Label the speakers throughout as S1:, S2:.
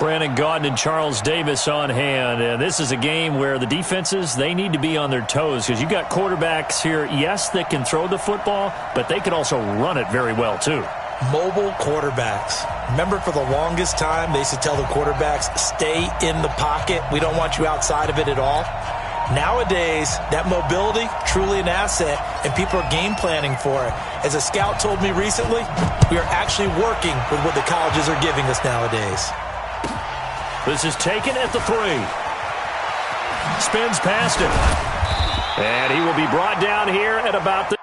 S1: Brandon Gaudin and Charles Davis on hand. And this is a game where the defenses, they need to be on their toes because you got quarterbacks here, yes, that can throw the football, but they can also run it very well too.
S2: Mobile quarterbacks. Remember, for the longest time, they used to tell the quarterbacks, stay in the pocket. We don't want you outside of it at all. Nowadays, that mobility, truly an asset, and people are game planning for it. As a scout told me recently, we are actually working with what the colleges are giving us nowadays.
S1: This is taken at the 3. Spins past it. And he will be brought down here at about the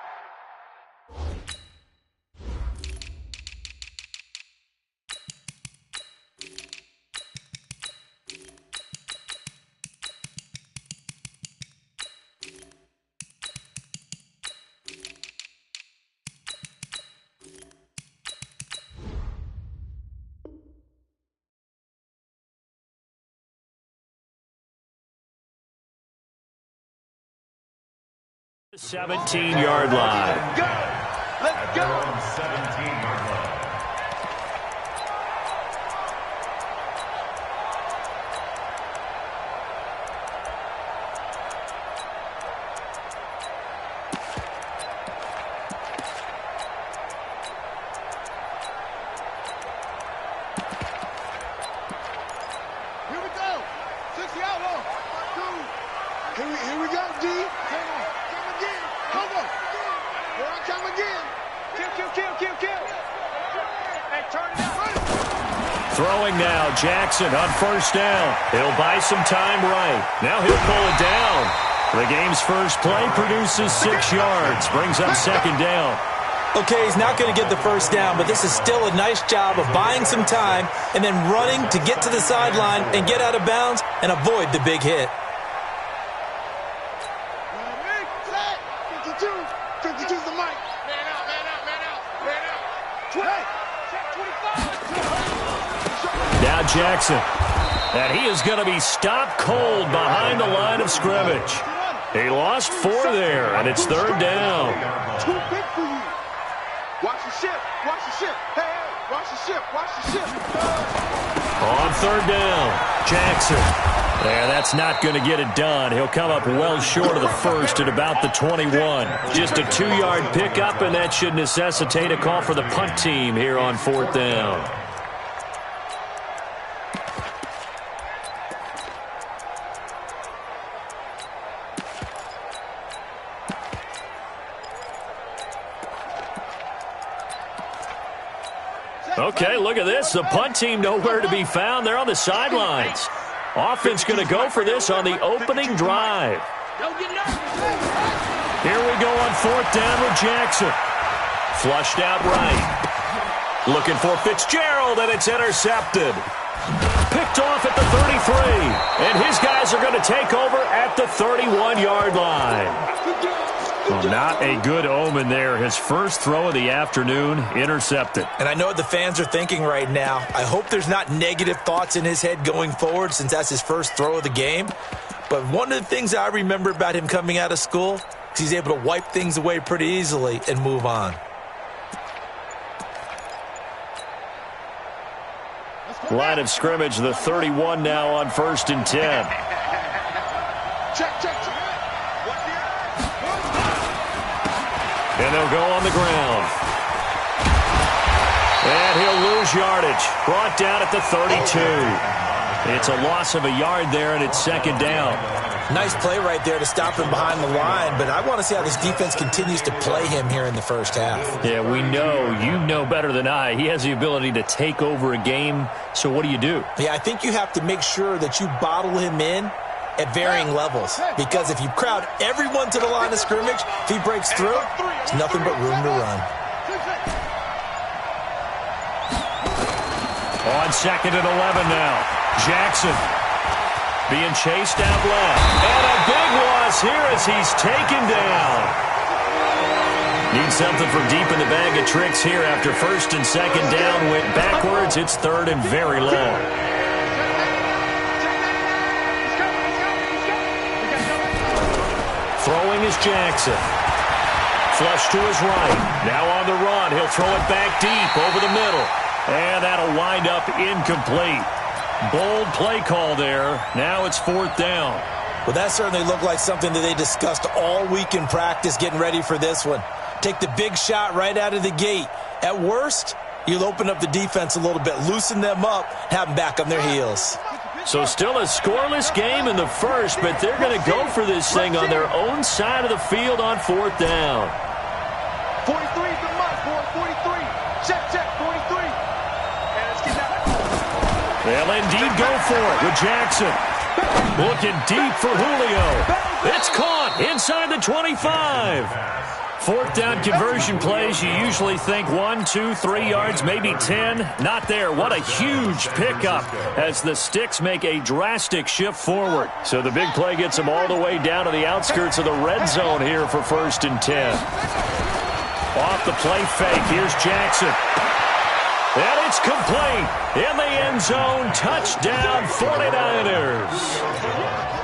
S1: 17-yard line.
S3: Let's go. 17-yard line.
S4: Here we go. 60 out long. Here we go, D. Come again. Come on. Here I come again. Kill. Hey, turn it out.
S1: Throwing now, Jackson on first down. He'll buy some time right. Now he'll pull it down. The game's first play produces 6 yards. Brings up second down.
S2: Okay, he's not going to get the first down, but this is still a nice job of buying some time and then running to get to the sideline and get out of bounds and avoid the big hit.
S4: 52's the mic. Man out. 20. Check 25.
S1: Now Jackson. And he is going to be stopped cold behind the line of scrimmage. He lost 4 there, and it's third down.
S4: Too big for you. Watch the ship. Hey, watch the ship.
S1: On third down, Jackson. Yeah, that's not going to get it done. He'll come up well short of the first at about the 21. Just a 2-yard pickup, and that should necessitate a call for the punt team here on fourth down. Okay, look at this. The punt team nowhere to be found. They're on the sidelines. Offense going to go for this on the opening drive. Here we go on fourth down with Jackson. Flushed out right. Looking for Fitzgerald, and it's intercepted. Picked off at the 33. And his guys are going to take over at the 31-yard line. Well, not a good omen there. His first throw of the afternoon, intercepted.
S2: And I know what the fans are thinking right now. I hope there's not negative thoughts in his head going forward since that's his first throw of the game. But one of the things I remember about him coming out of school is he's able to wipe things away pretty easily and move on.
S1: Line of scrimmage, the 31 now on 1st and 10.
S4: Check.
S1: And they'll go on the ground. And he'll lose yardage. Brought down at the 32. It's a loss of a yard there, and it's second down.
S2: Nice play right there to stop him behind the line, but I want to see how this defense continues to play him here in the first half.
S1: Yeah, we know. You know better than I. He has the ability to take over a game, so what do you do?
S2: Yeah, I think you have to make sure that you bottle him in at varying levels, because if you crowd everyone to the line of scrimmage, if he breaks through, there's nothing but room to run.
S1: On 2nd and 11 now, Jackson being chased out left, and a big loss here as he's taken down. Need something from deep in the bag of tricks here after 1st and 2nd down. Went backwards. It's 3rd and very long. Throwing is Jackson. Flush to his right. Now on the run. He'll throw it back deep over the middle. And that'll wind up incomplete. Bold play call there. Now it's 4th down.
S2: Well, that certainly looked like something that they discussed all week in practice getting ready for this one. Take the big shot right out of the gate. At worst, you'll open up the defense a little bit, loosen them up, have them back on their heels.
S1: So still a scoreless game in the first, but they're going to go for this thing on their own side of the field on 4th down.
S4: 43 is the mark, boy. 43. Check, 43. And let's get that.
S1: They'll indeed go for it with Jackson. Looking deep for Julio. It's caught inside the 25. 4th down conversion plays, you usually think 1, 2, 3 yards, maybe 10. Not there. What a huge pickup as the Sticks make a drastic shift forward. So the big play gets them all the way down to the outskirts of the red zone here for 1st and 10. Off the play fake, here's Jackson. And it's complete. In the end zone, touchdown 49ers.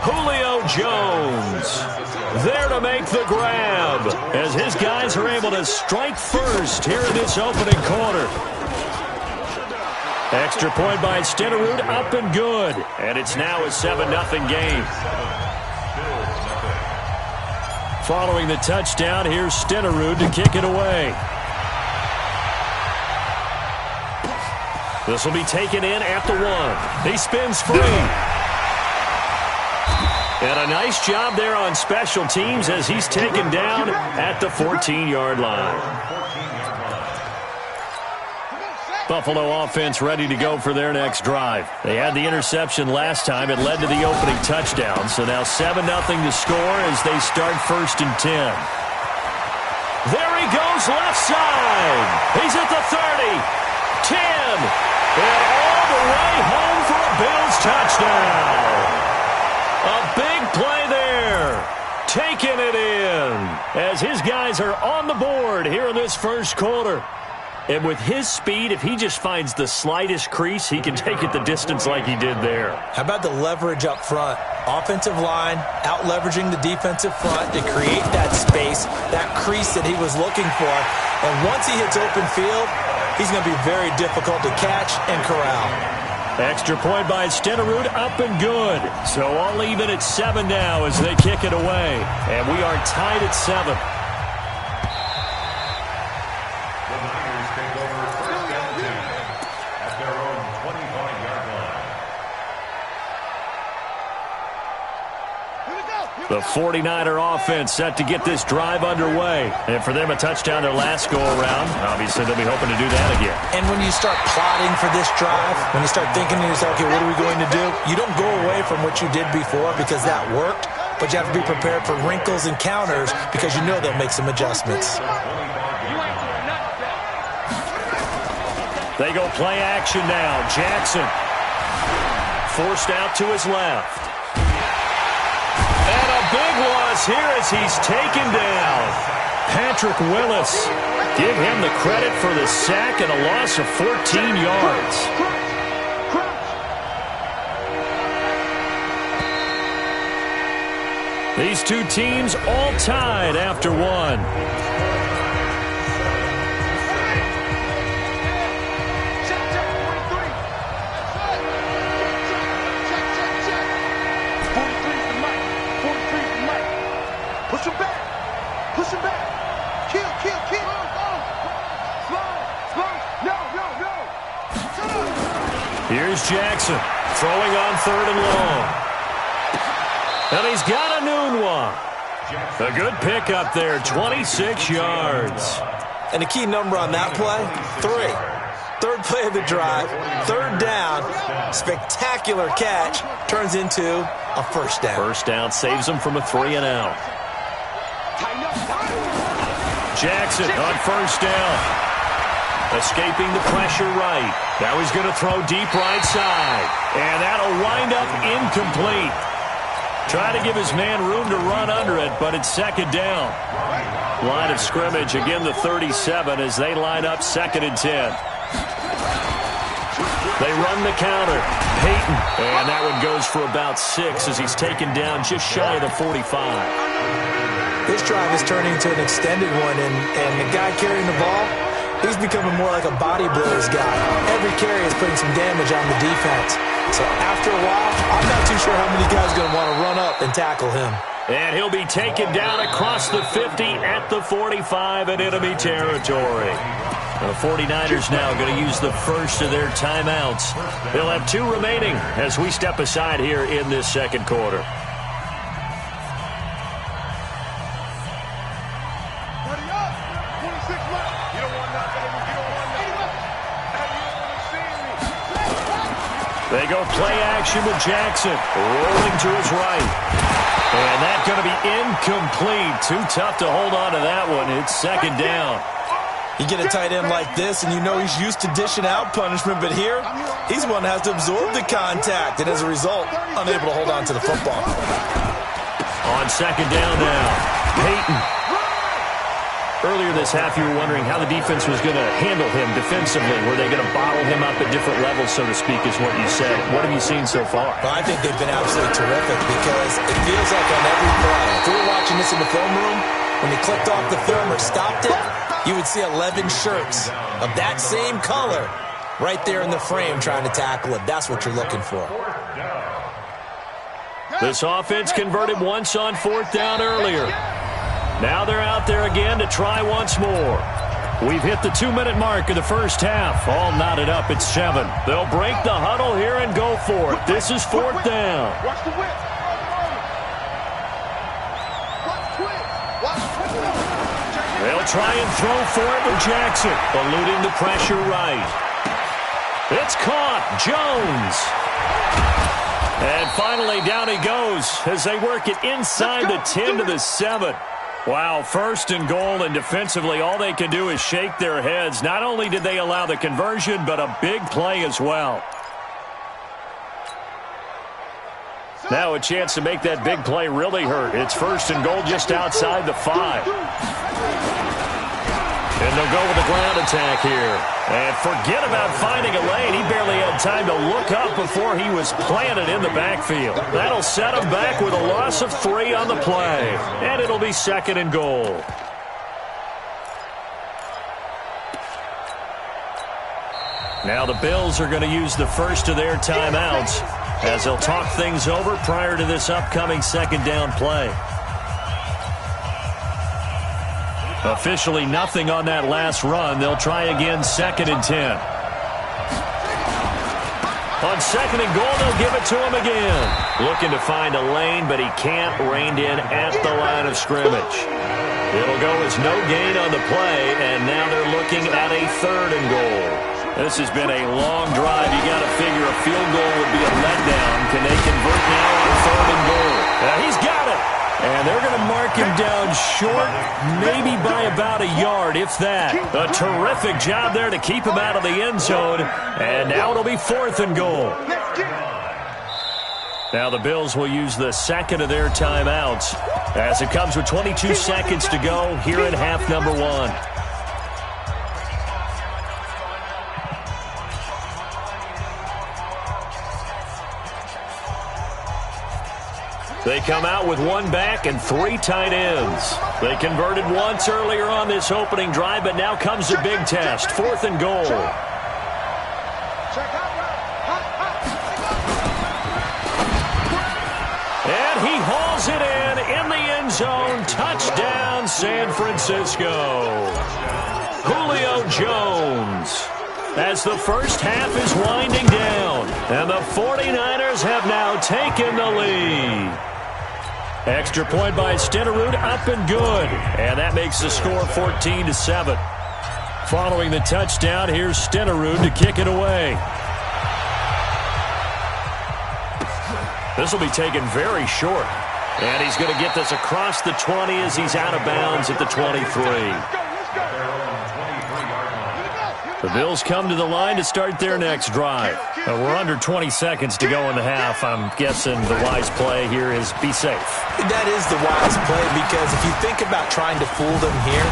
S1: Julio Jones there to make the grab as his guys are able to strike first here in this opening quarter. Extra point by Stenerud, up and good. And it's now a 7-0 game. Following the touchdown, here's Stenerud to kick it away. This will be taken in at the 1. He spins free. And a nice job there on special teams as he's taken down at the 14-yard line. Buffalo offense ready to go for their next drive. They had the interception last time. It led to the opening touchdown. So now 7-0 to score as they start 1st and 10. There he goes left side. He's at the 30, 10, and all the way home for a Bills touchdown. A big play there. Taking it in as his guys are on the board here in this first quarter. And with his speed, if he just finds the slightest crease, he can take it the distance like he did there.
S2: How about the leverage up front? Offensive line out-leveraging the defensive front to create that space, that crease that he was looking for. And once he hits open field, he's going to be very difficult to catch and corral.
S1: Extra point by Stenerud, up and good. So all even at 7 now as they kick it away. And we are tied at 7.
S3: The Niners take over 1st and 10 at their own 25-yard line.
S1: The 49er offense set to get this drive underway. And for them, a touchdown their last go-around. Obviously, they'll be hoping to do that again.
S2: And when you start plotting for this drive, when you start thinking to yourself, okay, what are we going to do? You don't go away from what you did before because that worked, but you have to be prepared for wrinkles and counters because you know they'll make some adjustments.
S1: They go play action now. Jackson forced out to his left. And a big loss here as he's taken down. Patrick Willis. Give him the credit for the sack and a loss of 14 yards. These two teams all tied after one. Here's Jackson throwing on 3rd and long. And he's got a noon one. A good pickup there, 26 yards.
S2: And the key number on that play, 3. 3rd play of the drive, 3rd down, spectacular catch, turns into a 1st down.
S1: 1st down saves him from a 3-and-out. Jackson on 1st down. Escaping the pressure right. Now he's going to throw deep right side. And that'll wind up incomplete. Try to give his man room to run under it, but it's 2nd down. Line of scrimmage, again the 37 as they line up 2nd and 10. They run the counter. Peyton. And that one goes for about 6 as he's taken down just shy of the 45.
S2: This drive is turning into an extended one, and the guy carrying the ball, He's becoming more like a body blows guy. Every carry is putting some damage on the defense. So after a while, I'm not too sure how many guys are going to want to run up and tackle him.
S1: And he'll be taken down across the 50 at the 45 in enemy territory. The 49ers now going to use the first of their timeouts. They'll have 2 remaining as we step aside here in this second quarter. They go play action with Jackson, rolling to his right. And that's going to be incomplete. Too tough to hold on to that one. It's second down.
S2: You get a tight end like this, and you know he's used to dishing out punishment, but here, he's one that has to absorb the contact, and as a result, unable to hold on to the football.
S1: On second down now, Peyton. Earlier this half, you were wondering how the defense was going to handle him defensively. Were they going to bottle him up at different levels, so to speak, is what you said. What have you seen so far?
S2: Well, I think they've been absolutely terrific because it feels like on every play, if we were watching this in the film room, when they clicked off the film or stopped it, you would see 11 shirts of that same color right there in the frame trying to tackle it. That's what you're looking for.
S1: This offense converted once on fourth down earlier. Now they're out there again to try once more. We've hit the 2-minute mark of the first half. All knotted up at 7. They'll break the huddle here and go for it. This is fourth down.
S4: Watch the whip.
S1: They'll try and throw for it with Jackson, eluding the pressure right. It's caught. Jones. And finally, down he goes as they work it inside the 10 to the 7. Wow, first and goal, and defensively, all they can do is shake their heads. Not only did they allow the conversion, but a big play as well. Now a chance to make that big play really hurt. It's first and goal just outside the 5. And they'll go with the ground attack here. And forget about finding a lane. He barely had time to look up before he was planted in the backfield. That'll set him back with a loss of 3 on the play. And it'll be second and goal. Now the Bills are going to use the first of their timeouts as they'll talk things over prior to this upcoming second down play. Officially nothing on that last run. They'll try again second and 10. On second and goal, they'll give it to him again. Looking to find a lane, but he can't. Reined in at the line of scrimmage. It'll go as no gain on the play, and now they're looking at a third and goal. This has been a long drive. You got to figure a field goal would be a letdown. Can they convert now on third and goal? He's got it. And they're going to mark him down short, maybe by about a yard, if that. A terrific job there to keep him out of the end zone. And now it'll be fourth and goal. Now the Bills will use the second of their timeouts as it comes with 22 seconds to go here in half number 1. They come out with 1 back and 3 tight ends. They converted once earlier on this opening drive, but now comes the big test. Fourth and goal. And he hauls it in the end zone. Touchdown, San Francisco. Julio Jones. As the first half is winding down, and the 49ers have now taken the lead. Extra point by Stenerud, up and good. And that makes the score 14-7. Following the touchdown, here's Stenerud to kick it away. This will be taken very short. And he's going to get this across the 20 as he's out of bounds at the 23. The Bills come to the line to start their next drive. We're under 20 seconds to go in the half. I'm guessing the wise play here is be safe.
S2: That is the wise play because if you think about trying to fool them here,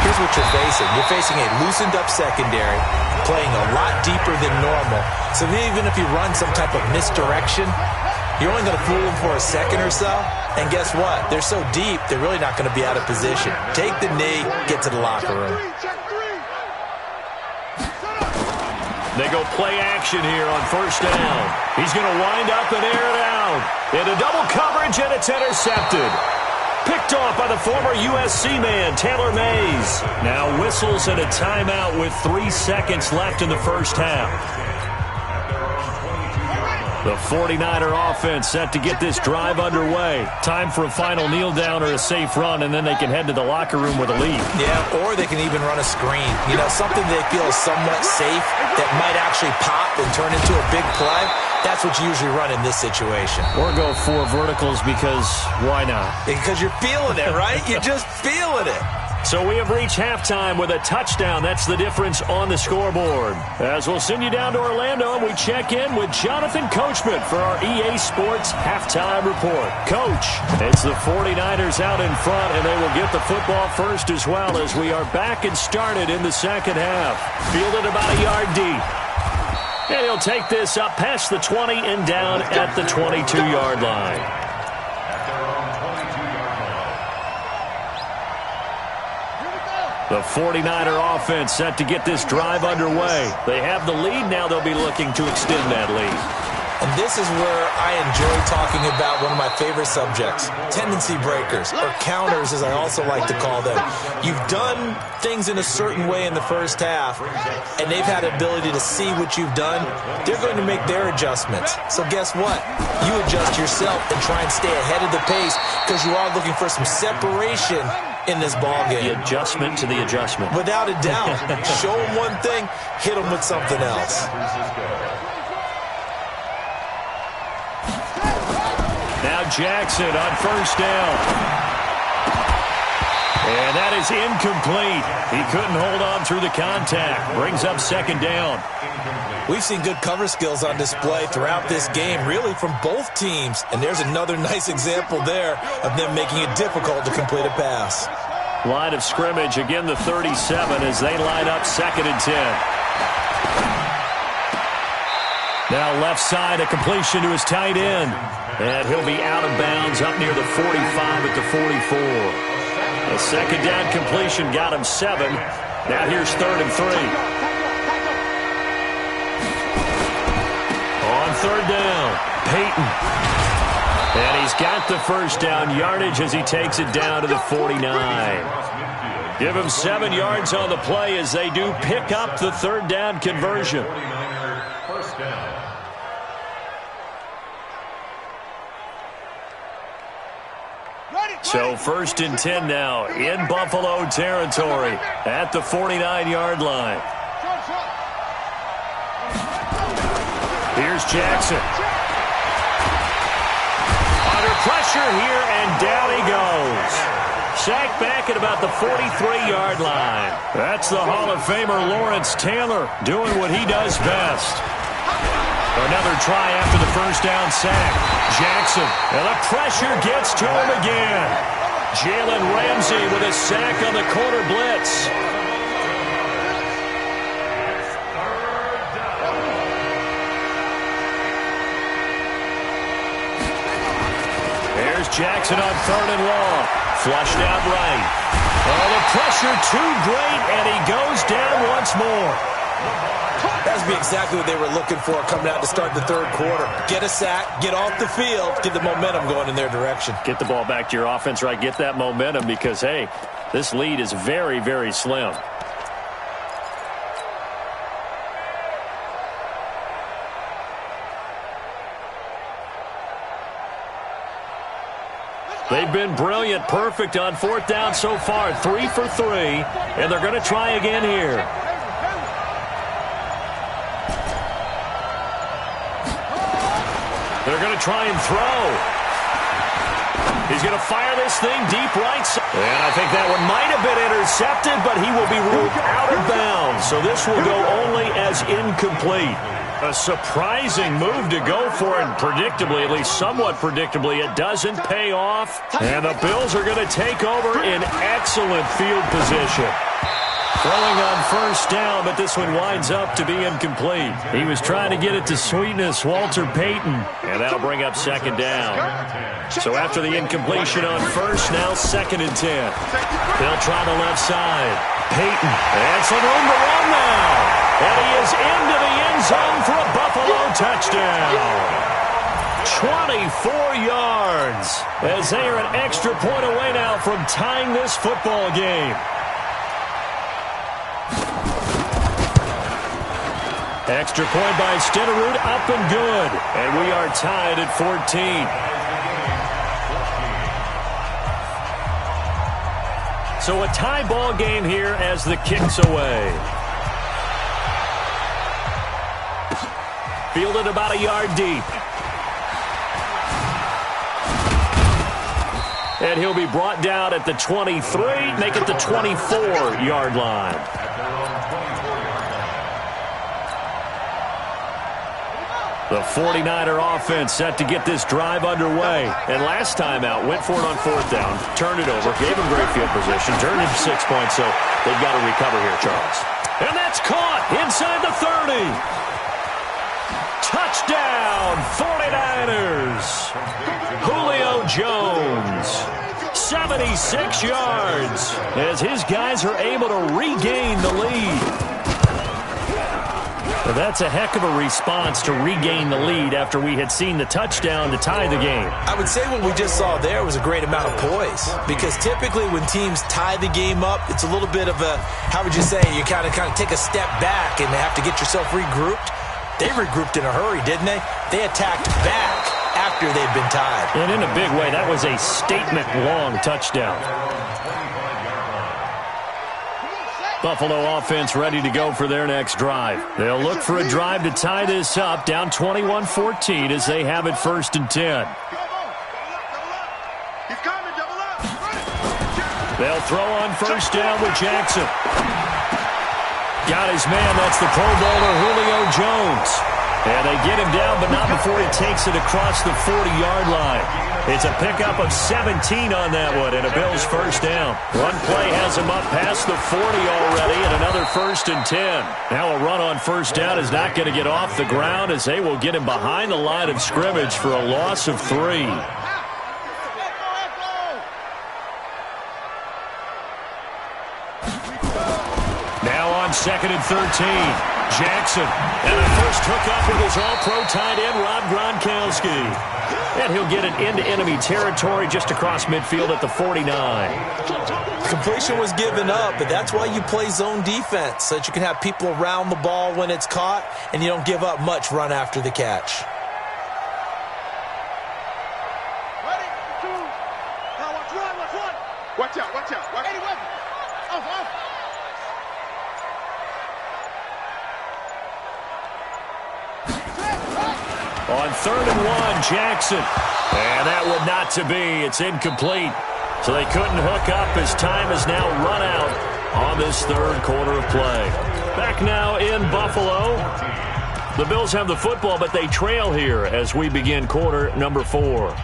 S2: here's what you're facing. You're facing a loosened up secondary, playing a lot deeper than normal. So even if you run some type of misdirection, you're only going to fool them for a second or so. And guess what? They're so deep, they're really not going to be out of position. Take the knee, get to the locker room.
S1: They go play action here on first down. He's going to wind up and air it out. Into double coverage, and it's intercepted. Picked off by the former USC man, Taylor Mays. Now whistles and a timeout with 3 seconds left in the first half. The 49er offense set to get this drive underway. Time for a final kneel down or a safe run, and then they can head to the locker room with a lead.
S2: Yeah, or they can even run a screen. You know, something they feel is somewhat safe that might actually pop and turn into a big play. That's what you usually run in this situation.
S1: Or go 4 verticals because why not?
S2: Because you're feeling it, right? You're just feeling it.
S1: So we have reached halftime with a touchdown. That's the difference on the scoreboard. As we'll send you down to Orlando, and we check in with Jonathan Coachman for our EA Sports Halftime Report. Coach, it's the 49ers out in front, and they will get the football first as well as we are back and started in the second half. Fielded about a yard deep. And he'll take this up past the 20 and down at the 22-yard line. The 49er offense set to get this drive underway. They have the lead. Now they'll be looking to extend that lead.
S2: And this is where I enjoy talking about one of my favorite subjects, tendency breakers, or counters as I also like to call them. You've done things in a certain way in the first half, and they've had the ability to see what you've done. They're going to make their adjustments. So guess what? You adjust yourself and try and stay ahead of the pace because you are looking for some separation in this ballgame.
S1: The adjustment to the adjustment.
S2: Without a doubt. Show them one thing, hit them with something else.
S1: Now Jackson on first down. And that is incomplete. He couldn't hold on through the contact. Brings up second down.
S2: We've seen good cover skills on display throughout this game, really from both teams. And there's another nice example there of them making it difficult to complete a pass.
S1: Line of scrimmage, again the 37 as they line up second and 10. Now left side, a completion to his tight end. And he'll be out of bounds up near the 45 at the 44. A second down completion got him 7. Now here's 3rd and 3. On 3rd down, Peyton. And he's got the first down yardage as he takes it down to the 49. Give him 7 yards on the play as they do pick up the 3rd down conversion. So 1st and 10 now in Buffalo territory at the 49-yard line. Here's Jackson. Under pressure here, and down he goes. Sacked back at about the 43-yard line. That's the Hall of Famer Lawrence Taylor doing what he does best. Another try after the first down sack. Jackson, and the pressure gets to him again. Jalen Ramsey with a sack on the corner blitz. There's Jackson on 3rd and long. Flushed out right. Oh, the pressure too great, and he goes down once more.
S2: That would be exactly what they were looking for coming out to start the 3rd quarter. Get a sack, get off the field, get the momentum going in their direction.
S1: Get the ball back to your offense, right? Get that momentum because, hey, this lead is very, very slim. They've been brilliant, perfect on 4th down so far. 3 for 3, and they're going to try again here. They're going to try and throw. He's going to fire this thing deep right side. And I think that one might have been intercepted, but he will be ruled out of bounds. So this will go only as incomplete. A surprising move to go for it, and predictably, at least somewhat predictably, it doesn't pay off. And the Bills are going to take over in excellent field position. Throwing on first down, but this one winds up to be incomplete. He was trying to get it to Sweetness, Walter Payton, and that'll bring up second down. So after the incompletion on first, now 2nd and 10. They'll try the left side. Payton, and some room to run now. And he is into the end zone for a Buffalo touchdown. 24 yards as they are an extra point away now from tying this football game. Extra point by Stenerud, up and good. And we are tied at 14. So a tie ball game here as the kick's away. Fielded about a yard deep. And he'll be brought down at the 23, make it the 24-yard line. The 49er offense set to get this drive underway. And last time out, went for it on fourth down, turned it over, gave him great field position, turned into 6 points, so they've got to recover here, Charles. And that's caught inside the 30. Touchdown, 49ers. Julio Jones, 76 yards, as his guys are able to regain the lead. Well, that's a heck of a response to regain the lead after we had seen the touchdown to tie the game.
S2: I would say what we just saw there was a great amount of poise, because typically when teams tie the game up, it's a little bit of a, how would you say, you kind of take a step back and have to get yourself regrouped. They regrouped in a hurry, didn't they? They attacked back after they'd been tied.
S1: And in a big way, that was a statement-long touchdown. Buffalo offense ready to go for their next drive. They'll look for a drive to tie this up, down 21-14 as they have it 1st and 10. They'll throw on 1st down with Jackson. Got his man, that's the Pro Bowler Julio Jones. And they get him down, but not before he takes it across the 40-yard line. It's a pickup of 17 on that one, and a Bills 1st down. One play has him up past the 40 already, and another 1st and 10. Now a run on 1st down is not going to get off the ground, as they will get him behind the line of scrimmage for a loss of 3. Now on 2nd and 13. Jackson, and a first hookup with his all-pro tight end, Rob Gronkowski. And he'll get it into enemy territory just across midfield at the 49.
S2: Completion was given up, but that's why you play zone defense, so that you can have people around the ball when it's caught, and you don't give up much run after the catch.
S4: Ready? 2. Now watch one. Watch out. Eddie, watch it. Off.
S1: On 3rd and 1, Jackson. And that would not to be. It's incomplete. So they couldn't hook up as time has now run out on this 3rd quarter of play. Back now in Buffalo. The Bills have the football, but they trail here as we begin quarter number 4.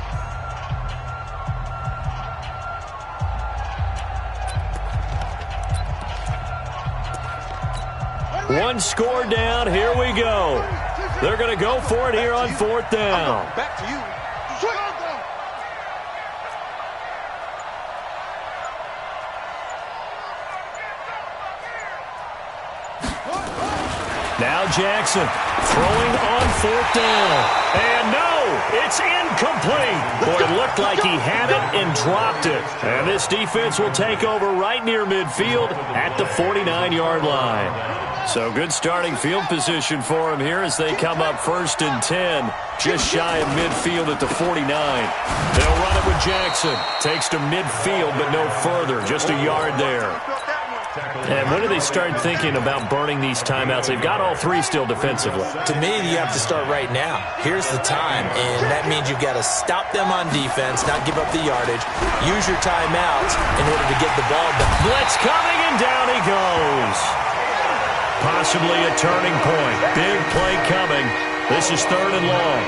S1: One score down. Here we go. They're going to go for it here on 4th down.
S4: Back to you.
S1: Now Jackson throwing on 4th down. And no, it's incomplete. Boy, it looked like he had it and dropped it. And this defense will take over right near midfield at the 49-yard line. So good starting field position for him here as they come up 1st and 10, just shy of midfield at the 49. They'll run it with Jackson. Takes to midfield, but no further, just a yard there. And when do they start thinking about burning these timeouts? They've got all 3 still defensively.
S2: To me, you have to start right now. Here's the time, and that means you've got to stop them on defense, not give up the yardage. Use your timeouts in order to get the ball back.
S1: Blitz coming, and down he goes. Possibly a turning point. Big play coming. This is 3rd and long.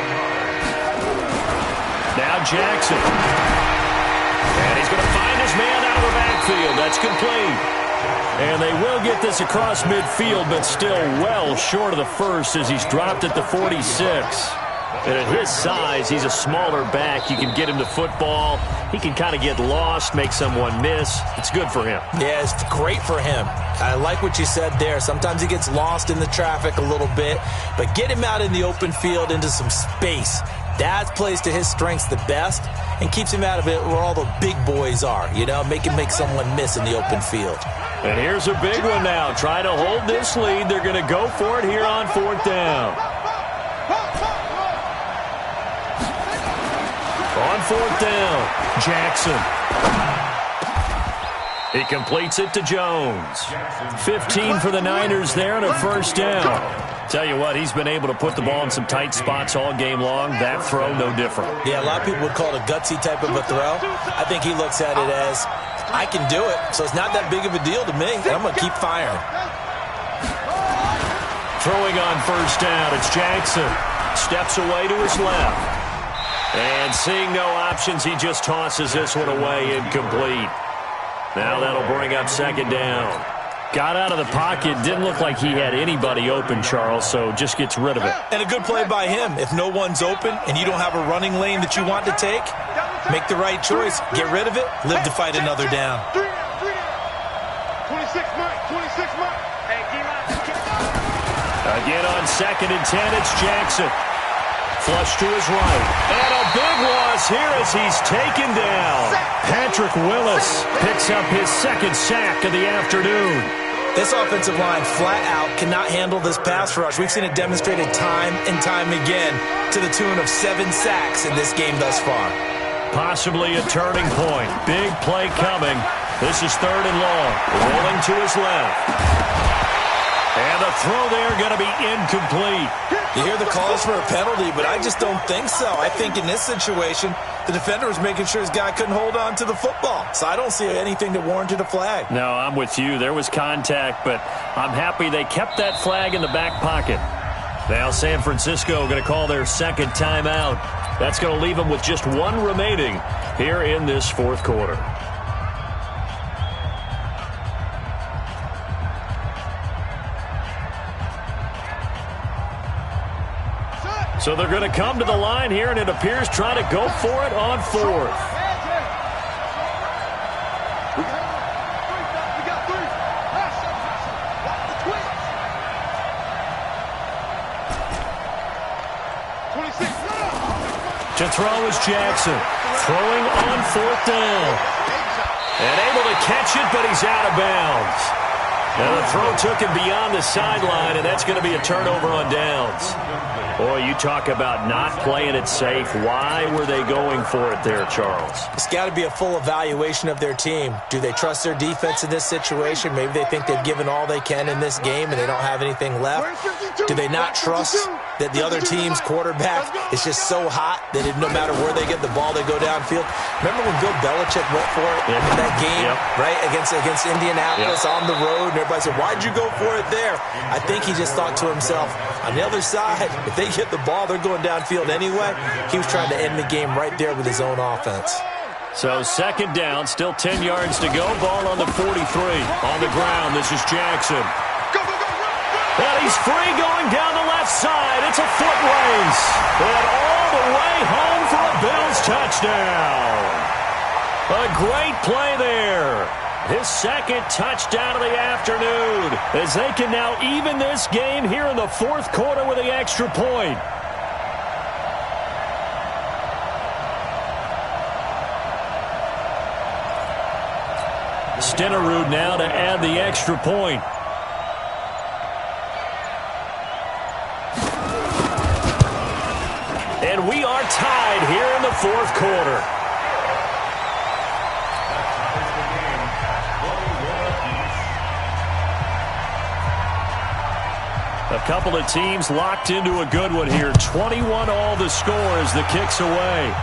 S1: Now Jackson. And he's going to find his man out of the backfield. That's complete. And they will get this across midfield, but still well short of the first as he's dropped at the 46. And at his size, he's a smaller back. You can get him to football. He can kind of get lost, make someone miss. It's good for him.
S2: Yeah, it's great for him. I like what you said there. Sometimes he gets lost in the traffic a little bit, but get him out in the open field into some space. That plays to his strengths the best and keeps him out of it where all the big boys are, you know, make him make someone miss in the open field.
S1: And here's a big one now. Trying to hold this lead. They're going to go for it here on 4th down. On 4th down, Jackson. He completes it to Jones. 15 for the Niners there and a 1st down. Tell you what, he's been able to put the ball in some tight spots all game long. That throw, no different.
S2: Yeah, a lot of people would call it a gutsy type of a throw. I think he looks at it as, I can do it, so it's not that big of a deal to me, and I'm going to keep firing.
S1: Throwing on 1st down, it's Jackson. Steps away to his left. And seeing no options, he just tosses this one away, incomplete. Now that'll bring up 2nd down. Got out of the pocket, didn't look like he had anybody open, Charles, so just gets rid of it.
S2: And a good play by him. If no one's open and you don't have a running lane that you want to take, make the right choice. Get rid of it, live to fight another down.
S4: 26 Mike, 26 Mike.
S1: Again on 2nd and 10, it's Jackson. Flush to his right. And a big loss here as he's taken down. Patrick Willis picks up his 2nd sack of the afternoon.
S2: This offensive line flat out cannot handle this pass rush. We've seen it demonstrated time and time again to the tune of 7 sacks in this game thus far.
S1: Possibly a turning point. Big play coming. This is 3rd and long. Rolling to his left. And the throw there going to be incomplete.
S2: You hear the calls for a penalty, but I just don't think so. I think in this situation, the defender was making sure his guy couldn't hold on to the football. So I don't see anything that warranted a flag.
S1: No, I'm with you. There was contact, but I'm happy they kept that flag in the back pocket. Now San Francisco going to call their 2nd timeout. That's going to leave them with just 1 remaining here in this 4th quarter. So they're going to come to the line here, and it appears trying to go for it on 4th. To throw is Jackson. Throwing on 4th down. And able to catch it, but he's out of bounds. Now the throw took him beyond the sideline, and that's going to be a turnover on downs. Boy, you talk about not playing it safe. Why were they going for it there, Charles?
S2: It's got to be a full evaluation of their team. Do they trust their defense in this situation? Maybe they think they've given all they can in this game and they don't have anything left. Do they not trust that the other team's quarterback is just so hot that no matter where they get the ball, they go downfield? Remember when Bill Belichick went for it in that game, right, against Indianapolis on the road, and everybody said, why'd you go for it there? I think he just thought to himself, on the other side, if they get the ball, they're going downfield anyway. He was trying to end the game right there with his own offense.
S1: So 2nd down, still 10 yards to go. Ball on the 43. On the ground, this is Jackson. And he's free going down the left side. It's a foot race. And all the way home for a Bills touchdown. A great play there. His 2nd touchdown of the afternoon as they can now even this game here in the 4th quarter with the extra point. Stenerud now to add the extra point. And we are tied here in the 4th quarter. A couple of teams locked into a good one here. 21 all the score as the kick's away.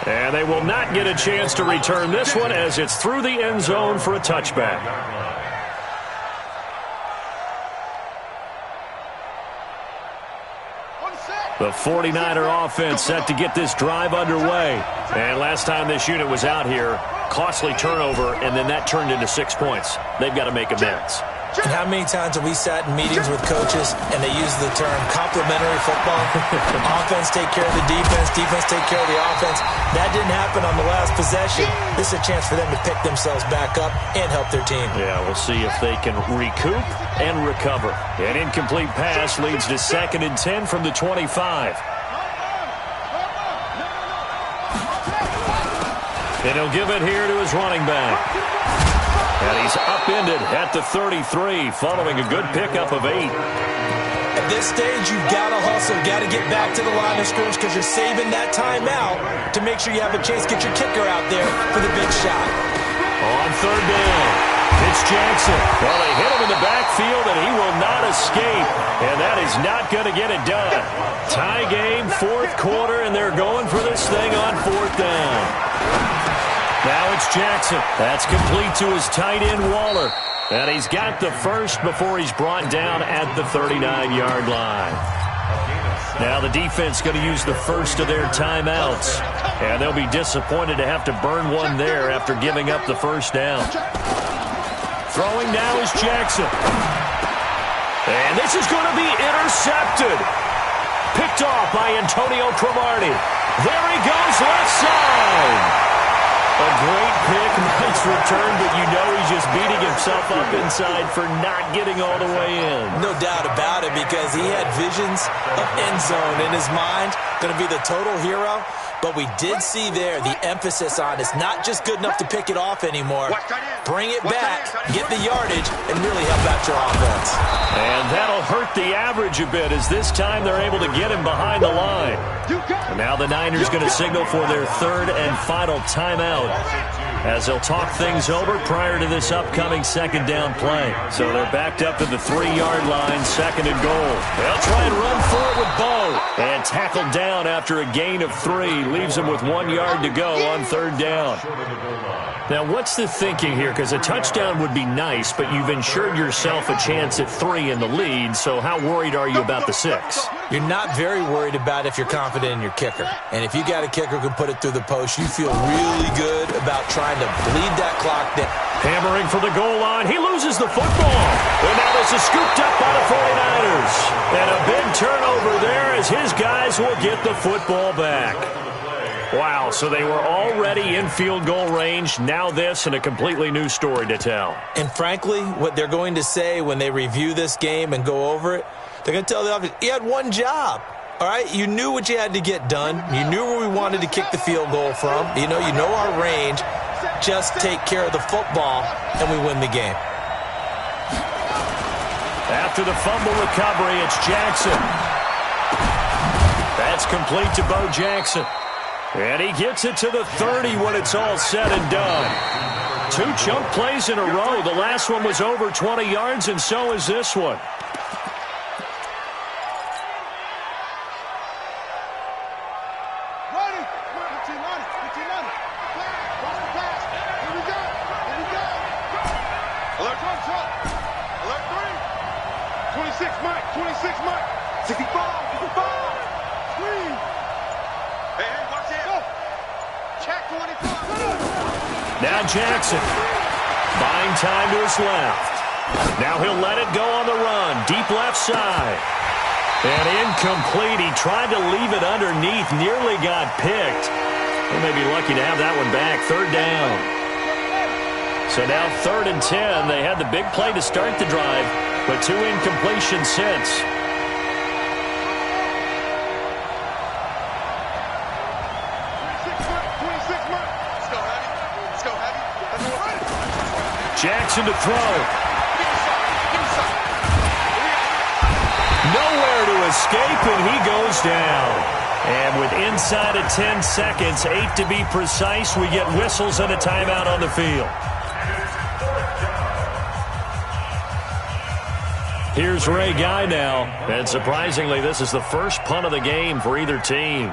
S1: And they will not get a chance to return this one as it's through the end zone for a touchback. The 49er offense set to get this drive underway. And last time this unit was out here, costly turnover, and then that turned into 6 points. They've got to make amends.
S2: And how many times have we sat in meetings with coaches and they use the term complementary football? Offense take care of the defense, defense take care of the offense. That didn't happen on the last possession. This is a chance for them to pick themselves back up and help their team.
S1: Yeah, we'll see if they can recoup and recover. An incomplete pass leads to 2nd and 10 from the 25. And he'll give it here to his running back. And he's upended at the 33 following a good pickup of 8.
S2: At this stage, you've got to hustle, got to get back to the line of scrimmage because you're saving that timeout to make sure you have a chance to get your kicker out there for the big shot.
S1: On 3rd down, it's Jackson. Well, they hit him in the backfield, and he will not escape. And that is not going to get it done. Tie game, 4th quarter, and they're going for this thing on 4th down. Now it's Jackson. That's complete to his tight end, Waller. And he's got the first before he's brought down at the 39-yard line. Now the defense going to use the first of their timeouts. And they'll be disappointed to have to burn one there after giving up the first down. Throwing now is Jackson. And this is going to be intercepted. Picked off by Antonio Cromartie. There he goes, left side. A great pick, nice return, but you know he's just beating himself up inside for not getting all the way in.
S2: No doubt about it, because he had visions of end zone in his mind. Going to be the total hero. But we did see there the emphasis on it's not just good enough to pick it off anymore. Bring it back, get the yardage, and really help out your offense.
S1: And that'll hurt the average a bit as this time they're able to get him behind the line. And now the Niners going to signal for their 3rd and final timeout as they'll talk things over prior to this upcoming 2nd down play. So they're backed up to the 3-yard line, 2nd and goal. They'll try and run for it with Bo. And tackled down after a gain of 3. Leaves him with 1 yard to go on 3rd down. Now, what's the thinking here? Because a touchdown would be nice, but you've ensured yourself a chance at 3 in the lead, so how worried are you about the 6?
S2: You're not very worried about if you're confident in your kicker. And if you got a kicker who can put it through the post, you feel really good about trying to bleed that clock down.
S1: Hammering for the goal line. He loses the football. And now this is scooped up by the 49ers. And a big turnover there as his guys will get the football back. Wow, so they were already in field goal range. Now this and a completely new story to tell.
S2: And frankly, what they're going to say when they review this game and go over it, they're going to tell the offense, you had one job. All right, you knew what you had to get done. You knew where we wanted to kick the field goal from. You know our range. Just take care of the football, and we win the game.
S1: After the fumble recovery, it's Jackson. That's complete to Bo Jackson. And he gets it to the 30 when it's all said and done. 2 chunk plays in a row. The last one was over 20 yards, and so is this one. Now Jackson, buying time to his left. Now he'll let it go on the run, deep left side. And incomplete. He tried to leave it underneath, nearly got picked. They may be lucky to have that one back, 3rd down. So now 3rd and 10. They had the big play to start the drive, but 2 incompletions since. Jackson to throw. Nowhere to escape, and he goes down. And with inside of 10 seconds, 8 to be precise, we get whistles and a timeout on the field. Here's Ray Guy now. And surprisingly, this is the first punt of the game for either team.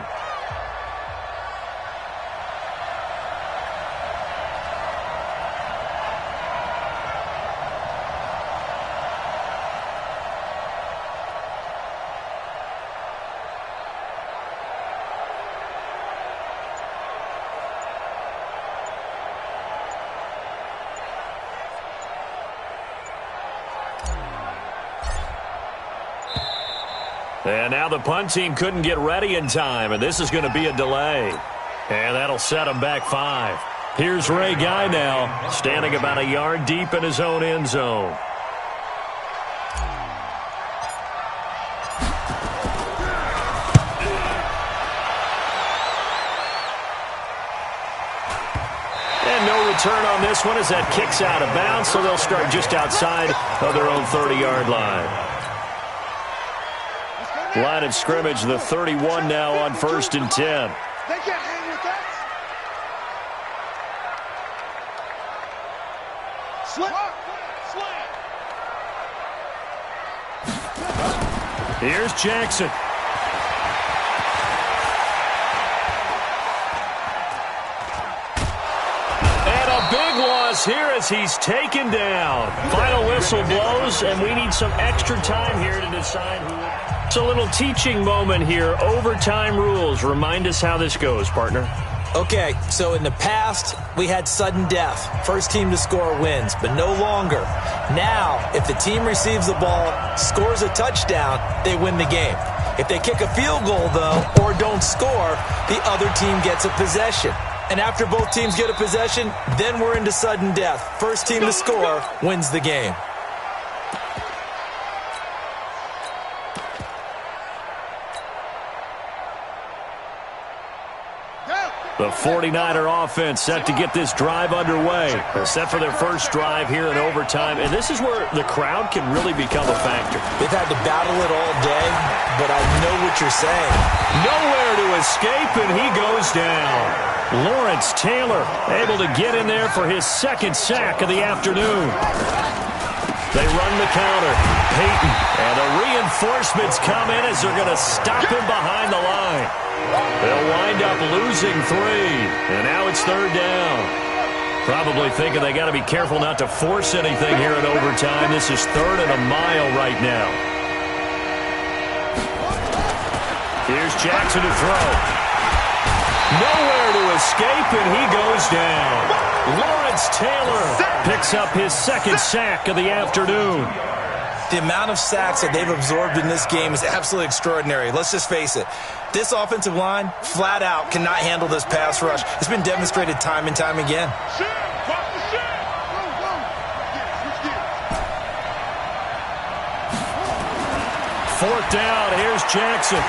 S1: And now the punt team couldn't get ready in time, and this is going to be a delay. And that'll set them back 5. Here's Ray Guy now, standing about a yard deep in his own end zone. And no return on this one as that kicks out of bounds, so they'll start just outside of their own 30-yard line. Line of scrimmage, the 31 now on 1st and 10.
S4: They can't hang with that. Slip.
S1: Here's Jackson. And a big loss here as he's taken down. Final whistle blows, and we need some extra time here to decide who. It's a little teaching moment here. Overtime rules. Remind us how this goes, partner.
S2: Okay, so in the past, we had sudden death. First team to score wins, but no longer. Now, if the team receives the ball, scores a touchdown, they win the game. If they kick a field goal, though, or don't score, the other team gets a possession. And after both teams get a possession, then we're into sudden death. First team to score wins the game.
S1: The 49er offense set to get this drive underway. They're set for their first drive here in overtime, and this is where the crowd can really become a factor.
S2: They've had to battle it all day, but I know what you're saying.
S1: Nowhere to escape, and he goes down. Lawrence Taylor able to get in there for his second sack of the afternoon. They run the counter. Peyton, and the reinforcements come in as they're going to stop him behind the line. They'll wind up losing 3, and now it's 3rd down. Probably thinking they got to be careful not to force anything here in overtime. This is 3rd and a mile right now. Here's Jackson to throw. Nowhere to escape, and he goes down. Lawrence Taylor picks up his second sack of the afternoon.
S2: The amount of sacks that they've absorbed in this game is absolutely extraordinary. Let's just face it. This offensive line, flat out, cannot handle this pass rush. It's been demonstrated time and time again.
S1: 4th down, here's Jackson.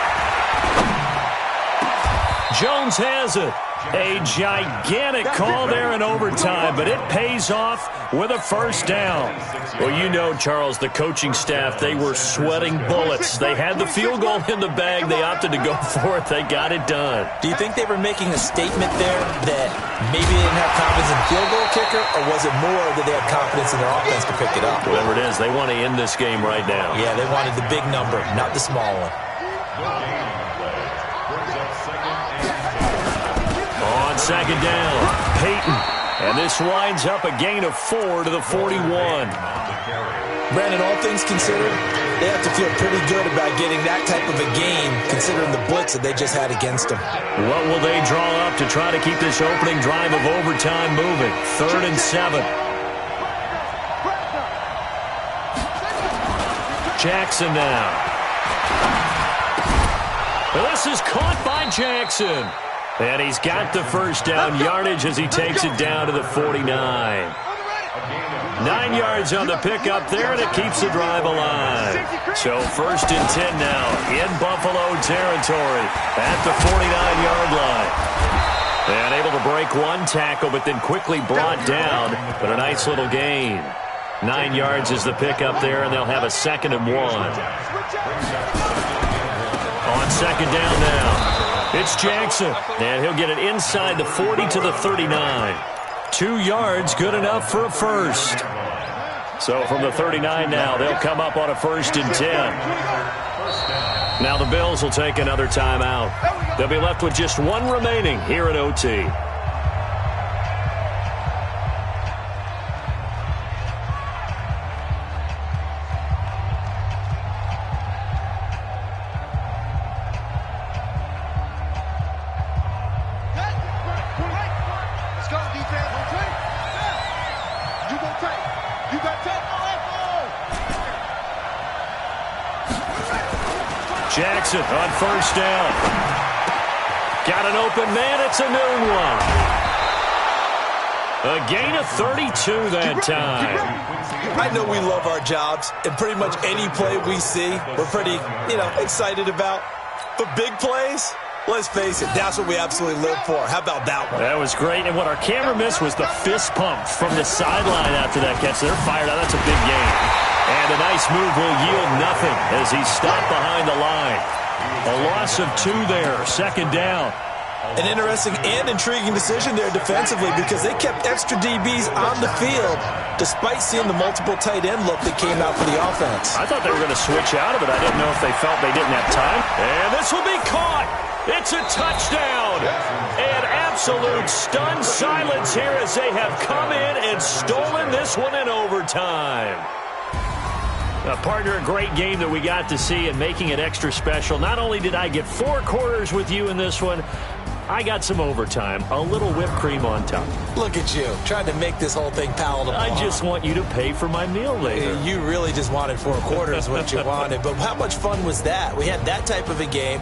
S1: Jones has it. A gigantic call there in overtime, but it pays off with a first down. Well, you know, Charles, the coaching staff, they were sweating bullets. They had the field goal in the bag. They opted to go for it. They got it done.
S2: Do you think they were making a statement there that maybe they didn't have confidence in the field goal kicker, or was it more that they had confidence in their offense to pick it up?
S1: Whatever it is, they want to end this game right now.
S2: Yeah, they wanted the big number, not the small one.
S1: On 2nd down, Peyton. And this winds up a gain of 4 to the 41.
S2: Brandon, all things considered, they have to feel pretty good about getting that type of a game, considering the blitz that they just had against them.
S1: What will they draw up to try to keep this opening drive of overtime moving? 3rd and 7. Jackson now. Well, this is caught by Jackson. And he's got the first down yardage as he takes it down to the 49. 9 yards on the pickup there, and it keeps the drive alive. So 1st and 10 now in Buffalo territory at the 49-yard line. And able to break one tackle, but then quickly brought down. But a nice little gain. 9 yards is the pickup there, and they'll have a 2nd and 1. On 2nd down now. It's Jackson, and he'll get it inside the 40 to the 39. 2 yards, good enough for a first. So from the 39 now, they'll come up on a 1st and 10. Now the Bills will take another timeout. They'll be left with just 1 remaining here at OT. Jackson on first down. Got an open man. It's Enunwa. A gain of 32 that time.
S2: I know we love our jobs, and pretty much any play we see, we're pretty, excited about. But big plays, let's face it, that's what we absolutely live for. How about that one?
S1: That was great, and what our camera missed was the fist pump from the sideline after that catch. They're fired out. That's a big gain. And a nice move will yield nothing as he's stopped behind the line. A loss of 2 there, second down.
S2: An interesting and intriguing decision there defensively because they kept extra DBs on the field despite seeing the multiple tight end look that came out for the offense.
S1: I thought they were going to switch out of it. I didn't know if they felt they didn't have time. And this will be caught. It's a touchdown. And absolute stunned silence here as they have come in and stolen this one in overtime. Partner, a great game that we got to see and making it extra special. Not only did I get 4 quarters with you in this one, I got some overtime, a little whipped cream on top.
S2: Look at you, trying to make this whole thing palatable.
S1: I just want you to pay for my meal later.
S2: You really just wanted 4 quarters what you wanted. But how much fun was that? We had that type of a game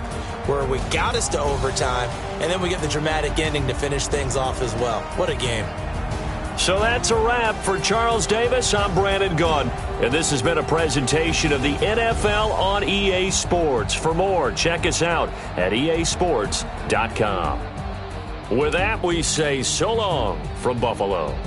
S2: where we got us to overtime, and then we get the dramatic ending to finish things off as well. What a game.
S1: So that's a wrap for Charles Davis. I'm Brandon Gunn, and this has been a presentation of the NFL on EA Sports. For more, check us out at easports.com. With that, we say so long from Buffalo.